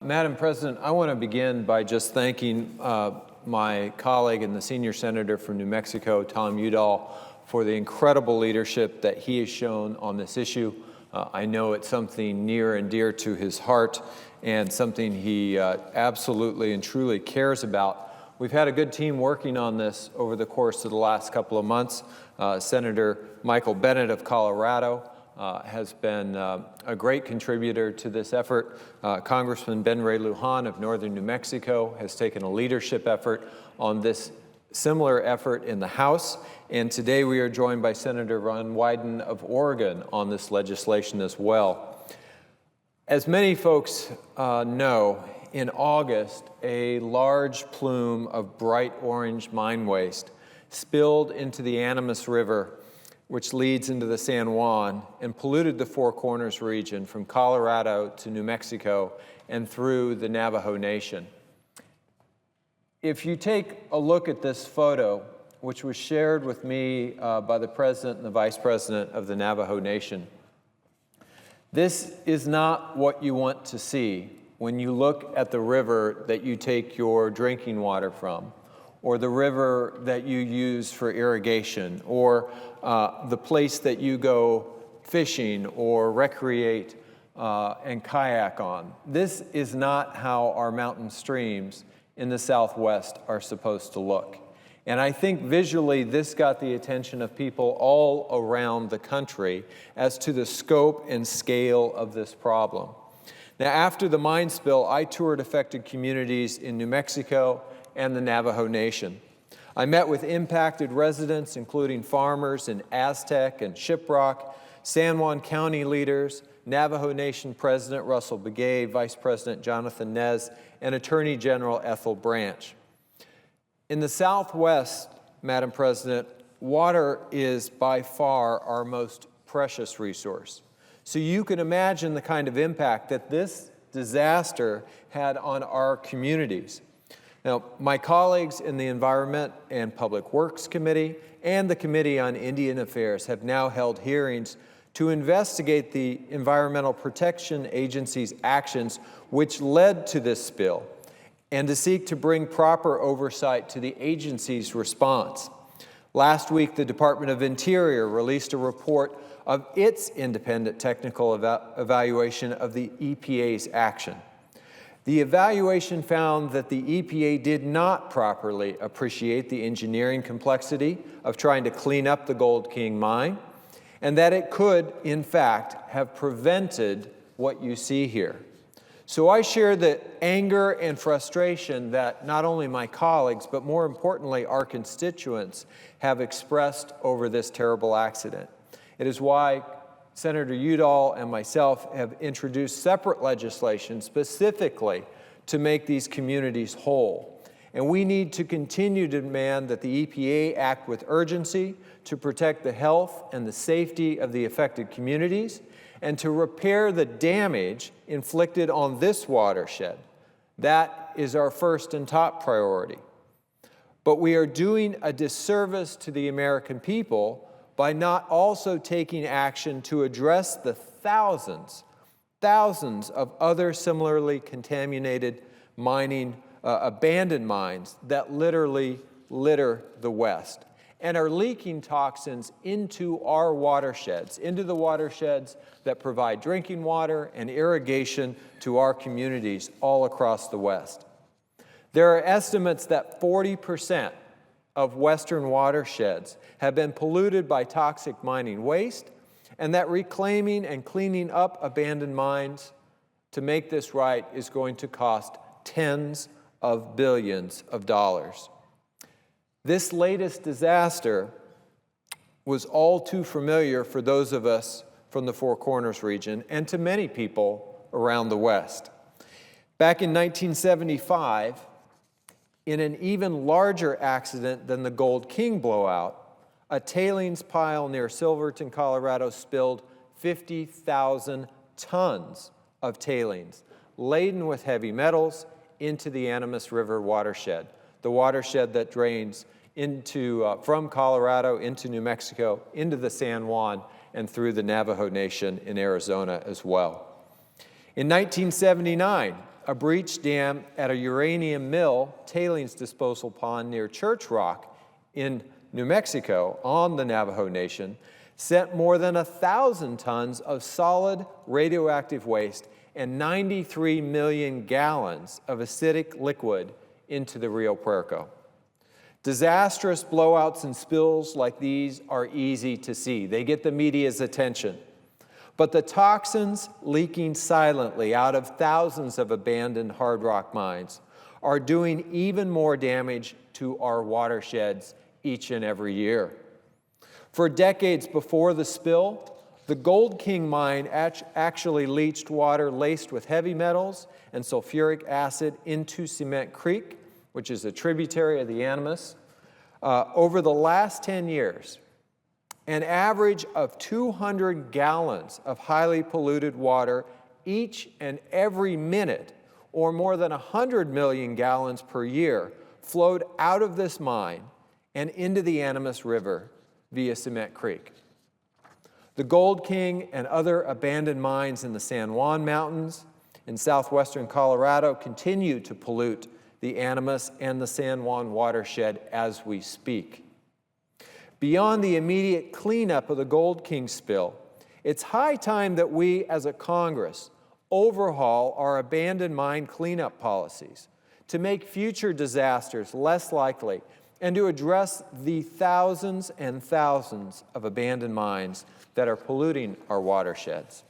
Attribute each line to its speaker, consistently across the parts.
Speaker 1: Madam President, I want to begin by just thanking my colleague and the senior senator from New Mexico, Tom Udall, for the incredible leadership that he has shown on this issue. I know it's something near and dear to his heart and something he absolutely and truly cares about. We've had a good team working on this over the course of the last couple of months. Senator Michael Bennet of Colorado has been a great contributor to this effort. Congressman Ben Ray Lujan of northern New Mexico has taken a leadership effort on this similar effort in the House. And today we are joined by Senator Ron Wyden of Oregon on this legislation as well. As many folks know, in August, a large plume of bright orange mine waste spilled into the Animas River, which leads into the San Juan, and polluted the Four Corners region from Colorado to New Mexico and through the Navajo Nation. If you take a look at this photo, which was shared with me by the President and the Vice President of the Navajo Nation, this is not what you want to see when you look at the river that you take your drinking water from, or the river that you use for irrigation, or the place that you go fishing or recreate and kayak on. This is not how our mountain streams in the Southwest are supposed to look. And I think visually this got the attention of people all around the country as to the scope and scale of this problem. Now, after the mine spill, I toured affected communities in New Mexico and the Navajo Nation. I met with impacted residents, including farmers in Aztec and Shiprock, San Juan County leaders, Navajo Nation President Russell Begay, Vice President Jonathan Nez, and Attorney General Ethel Branch. In the Southwest, Madam President, water is by far our most precious resource. So you can imagine the kind of impact that this disaster had on our communities. Now, my colleagues in the Environment and Public Works Committee and the Committee on Indian Affairs have now held hearings to investigate the Environmental Protection Agency's actions which led to this spill and to seek to bring proper oversight to the agency's response. Last week, the Department of Interior released a report of its independent technical evaluation of the EPA's action. The evaluation found that the EPA did not properly appreciate the engineering complexity of trying to clean up the Gold King mine, and that it could, in fact, have prevented what you see here. So I share the anger and frustration that not only my colleagues, but more importantly, our constituents have expressed over this terrible accident. It is why Senator Udall and myself have introduced separate legislation specifically to make these communities whole. And we need to continue to demand that the EPA act with urgency to protect the health and the safety of the affected communities and to repair the damage inflicted on this watershed. That is our first and top priority. But we are doing a disservice to the American people by not also taking action to address the thousands of other similarly contaminated mining, abandoned mines that literally litter the West and are leaking toxins into our watersheds, into the watersheds that provide drinking water and irrigation to our communities all across the West. There are estimates that 40% of Western watersheds have been polluted by toxic mining waste, and that reclaiming and cleaning up abandoned mines to make this right is going to cost tens of billions of dollars. This latest disaster was all too familiar for those of us from the Four Corners region and to many people around the West. Back in 1975, in an even larger accident than the Gold King blowout, a tailings pile near Silverton, Colorado spilled 50,000 tons of tailings laden with heavy metals into the Animas River watershed, the watershed that drains from Colorado into New Mexico, into the San Juan, and through the Navajo Nation in Arizona as well. In 1979, a breach dam at a uranium mill tailings disposal pond near Church Rock in New Mexico on the Navajo Nation sent more than 1,000 tons of solid radioactive waste and 93 million gallons of acidic liquid into the Rio Puerco. Disastrous blowouts and spills like these are easy to see. They get the media's attention. But the toxins leaking silently out of thousands of abandoned hard rock mines are doing even more damage to our watersheds each and every year. For decades before the spill, the Gold King mine actually leached water laced with heavy metals and sulfuric acid into Cement Creek, which is a tributary of the Animas. Over the last 10 years, an average of 200 gallons of highly polluted water each and every minute, or more than 100 million gallons per year, flowed out of this mine and into the Animas River via Cement Creek. The Gold King and other abandoned mines in the San Juan Mountains in southwestern Colorado continue to pollute the Animas and the San Juan watershed as we speak. Beyond the immediate cleanup of the Gold King spill, it's high time that we as a Congress overhaul our abandoned mine cleanup policies to make future disasters less likely and to address the thousands and thousands of abandoned mines that are polluting our watersheds.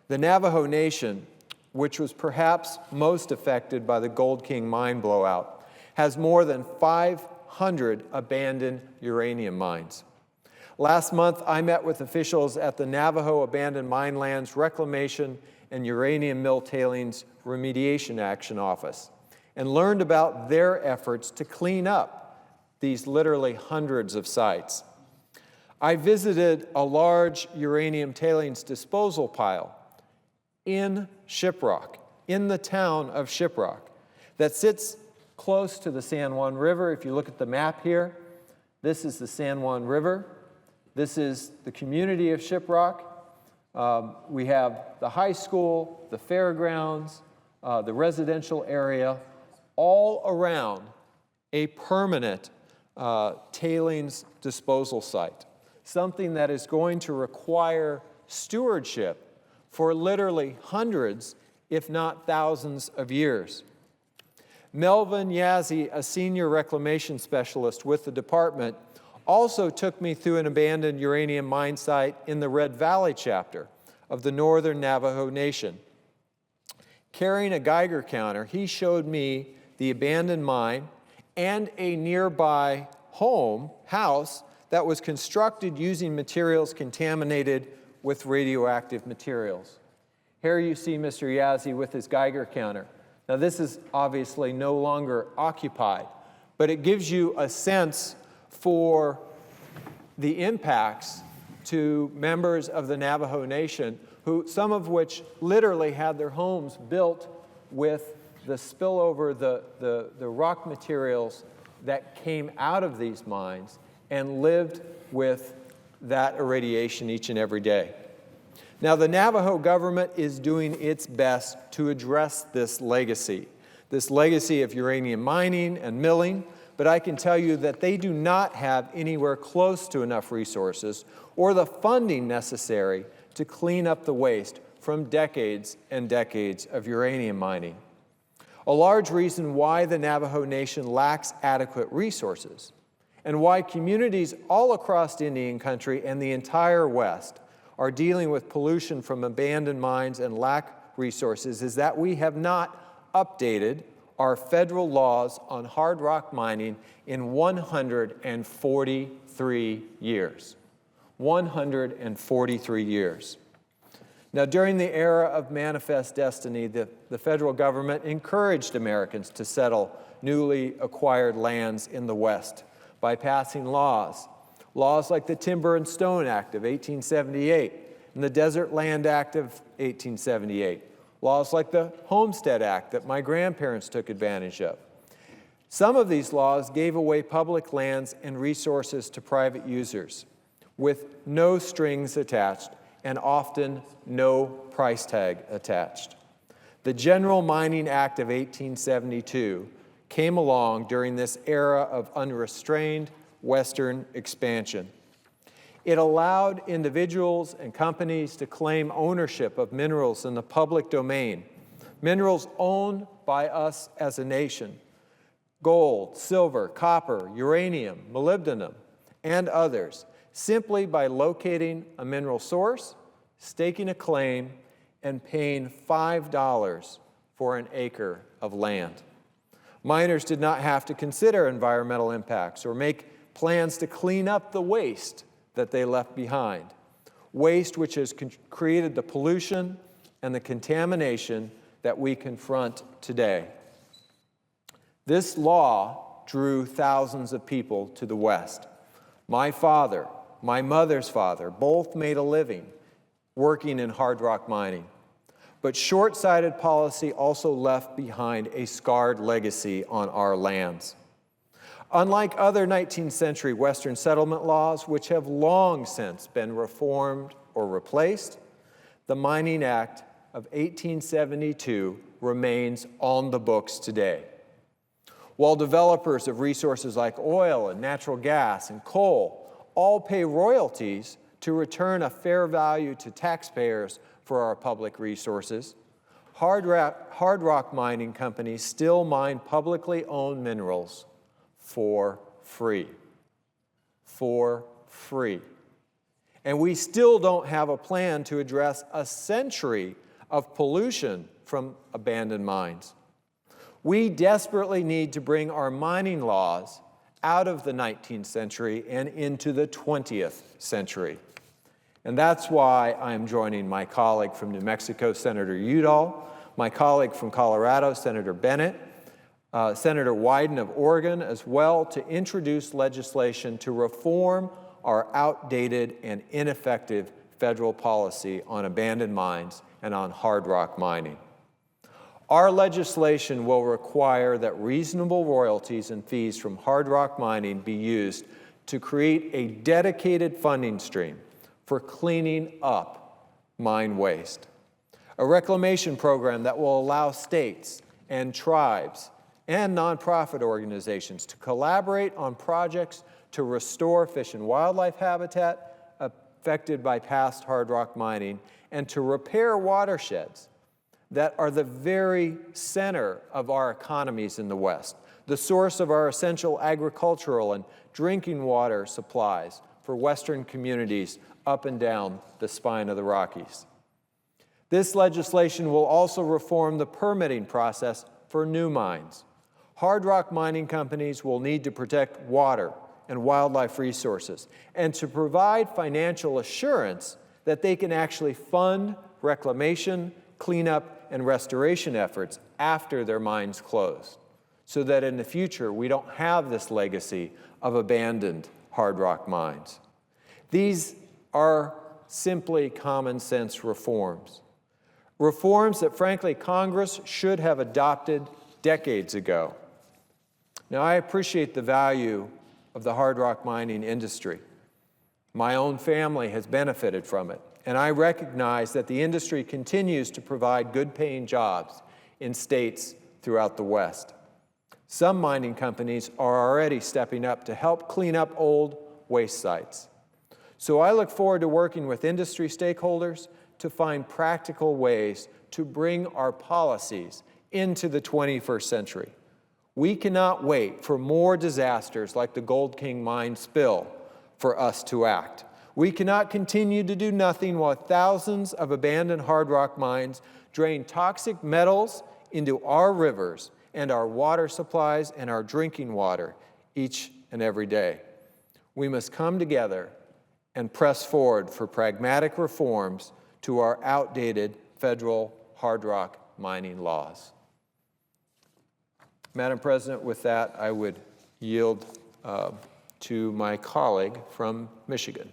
Speaker 1: The Navajo Nation, which was perhaps most affected by the Gold King mine blowout, has more than 500 abandoned uranium mines. Last month, I met with officials at the Navajo Abandoned Mine Lands Reclamation and Uranium Mill Tailings Remediation Action Office and learned about their efforts to clean up these literally hundreds of sites. I visited a large uranium tailings disposal pile in Shiprock, in the town of Shiprock, that sits close to the San Juan River. If you look at the map here, this is the San Juan River. This is the community of Shiprock. We have the high school, the fairgrounds, the residential area, all around a permanent tailings disposal site, something that is going to require stewardship for literally hundreds, if not thousands of years. Melvin Yazzie, a senior reclamation specialist with the department, also took me through an abandoned uranium mine site in the Red Valley chapter of the Northern Navajo Nation. Carrying a Geiger counter, he showed me the abandoned mine and a nearby house that was constructed using materials contaminated with radioactive materials. Here you see Mr. Yazzie with his Geiger counter. Now this is obviously no longer occupied, but it gives you a sense for the impacts to members of the Navajo Nation, some of which literally had their homes built with the spillover, the rock materials that came out of these mines and lived with that irradiation each and every day. Now, the Navajo government is doing its best to address this legacy of uranium mining and milling, but I can tell you that they do not have anywhere close to enough resources or the funding necessary to clean up the waste from decades and decades of uranium mining. A large reason why the Navajo Nation lacks adequate resources and why communities all across Indian country and the entire West are dealing with pollution from abandoned mines and lack resources is that we have not updated our federal laws on hard rock mining in 143 years. 143 years. Now, during the era of Manifest Destiny, the federal government encouraged Americans to settle newly acquired lands in the West by passing laws like the Timber and Stone Act of 1878 and the Desert Land Act of 1878, laws like the Homestead Act that my grandparents took advantage of. Some of these laws gave away public lands and resources to private users with no strings attached and often no price tag attached. The General Mining Act of 1872 came along during this era of unrestrained Western expansion. It allowed individuals and companies to claim ownership of minerals in the public domain, minerals owned by us as a nation: gold, silver, copper, uranium, molybdenum, and others, simply by locating a mineral source, staking a claim, and paying $5 for an acre of land. Miners did not have to consider environmental impacts or make plans to clean up the waste that they left behind, waste which has created the pollution and the contamination that we confront today. This law drew thousands of people to the West. My father, my mother's father, both made a living working in hard rock mining. But short-sighted policy also left behind a scarred legacy on our lands. Unlike other 19th century Western settlement laws, which have long since been reformed or replaced, the Mining Act of 1872 remains on the books today. While developers of resources like oil and natural gas and coal all pay royalties to return a fair value to taxpayers for our public resources, hard rock mining companies still mine publicly owned minerals for free. For free. And we still don't have a plan to address a century of pollution from abandoned mines. We desperately need to bring our mining laws out of the 19th century and into the 20th century. And that's why I'm joining my colleague from New Mexico, Senator Udall, my colleague from Colorado, Senator Bennett, Senator Wyden of Oregon, as well, to introduce legislation to reform our outdated and ineffective federal policy on abandoned mines and on hard rock mining. Our legislation will require that reasonable royalties and fees from hard rock mining be used to create a dedicated funding stream for cleaning up mine waste. A reclamation program that will allow states and tribes and nonprofit organizations to collaborate on projects to restore fish and wildlife habitat affected by past hard rock mining and to repair watersheds that are the very center of our economies in the West, the source of our essential agricultural and drinking water supplies for Western communities up and down the spine of the Rockies. This legislation will also reform the permitting process for new mines. Hard rock mining companies will need to protect water and wildlife resources and to provide financial assurance that they can actually fund reclamation, cleanup, and restoration efforts after their mines close, so that in the future we don't have this legacy of abandoned hard rock mines. These are simply common sense reforms. Reforms that, frankly, Congress should have adopted decades ago. Now, I appreciate the value of the hard rock mining industry. My own family has benefited from it, and I recognize that the industry continues to provide good-paying jobs in states throughout the West. Some mining companies are already stepping up to help clean up old waste sites. So I look forward to working with industry stakeholders to find practical ways to bring our policies into the 21st century. We cannot wait for more disasters like the Gold King mine spill for us to act. We cannot continue to do nothing while thousands of abandoned hard rock mines drain toxic metals into our rivers and our water supplies and our drinking water each and every day. We must come together and press forward for pragmatic reforms to our outdated federal hard rock mining laws. Madam President, with that, I would yield to my colleague from Michigan.